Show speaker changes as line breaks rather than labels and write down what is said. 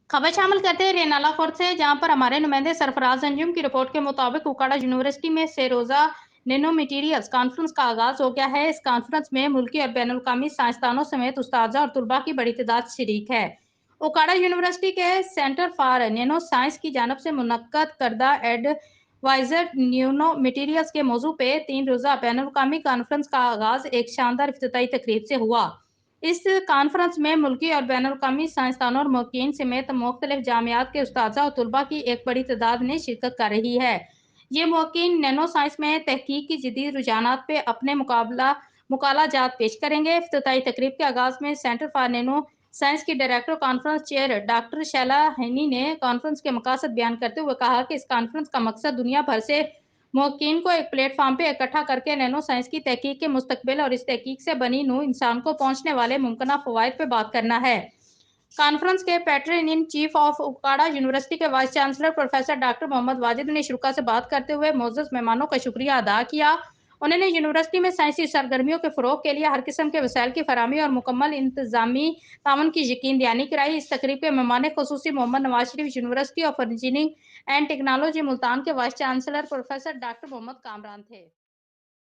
खबर शामिल करते हैं रेनाला कोर्ट से, जहां पर हमारे नुमाइंदे सरफराज अंजुम की रिपोर्ट के मुताबिक उकाड़ा यूनिवर्सिटी में से रोजा नैनो मटीरियल्स कॉन्फ्रेंस का आगाज हो गया है। इस कॉन्फ्रेंस में मुल्की और बैनुल अक़वामी साइंसदानों समेत उस्ताद और तुलबा की बड़ी तादाद शरीक है। उकाड़ा यूनिवर्सिटी के सेंटर फॉर नैनो साइंस की जानब से मुनक्कद करदा एडवाइजर न्यूनो मटीरियल्स के मौजू पे 3 रोजा बैनुल अक़वामी कॉन्फ्रेंस का आगाज एक शानदार इफ्तिताई तकरीब से हुआ। इस कॉन्फ्रेंस में मुल्की और बैनुल-अक़वामी साइंसदानों और मुवक्किलीन समेत मुख्तलिफ जामियात के उस्ताद और तुलबा की एक बड़ी तादाद ने शिरकत कर रही है। ये मुवक्किलीन नैनो साइंस में तहकीक की जदीद रुझानात पे अपने मुकालाजात पेश करेंगे। इफ्तिताई तकरीब के आगाज में सेंटर फॉर नैनो साइंस की director conference chair doctor Shaila हैनी ने कॉन्फ्रेंस के मकासद बयान करते हुए कहा कि इस कॉन्फ्रेंस का मकसद दुनिया भर से मुवक्किलीन को एक प्लेटफॉर्म पे इकट्ठा करके नैनो साइंस की तहकीक के मुस्तकबिल और इस तहकीक से बनी नूं इंसान को पहुंचने वाले मुमकिना फवाइद पे बात करना है। कॉन्फ्रेंस के patron in chief of Okara university के vice chancellor professor doctor Mohammad Wajid ने शुरा से बात करते हुए मोअज़्ज़ज़ मेहमानों का शुक्रिया अदा किया। उन्होंने यूनिवर्सिटी में साइंसी सरगर्मियों के फ़रोग़ के लिए हर किस्म के वसाइल की फराहमी और मुकम्मल इंतजामी ताउन की यकीन दहानी कराई। इस तकरीब के मेहमान ख़ुसूसी Muhammad Nawaz Sharif university of engineering and technology Multan के vice chancellor professor doctor Mohammad Kamran थे।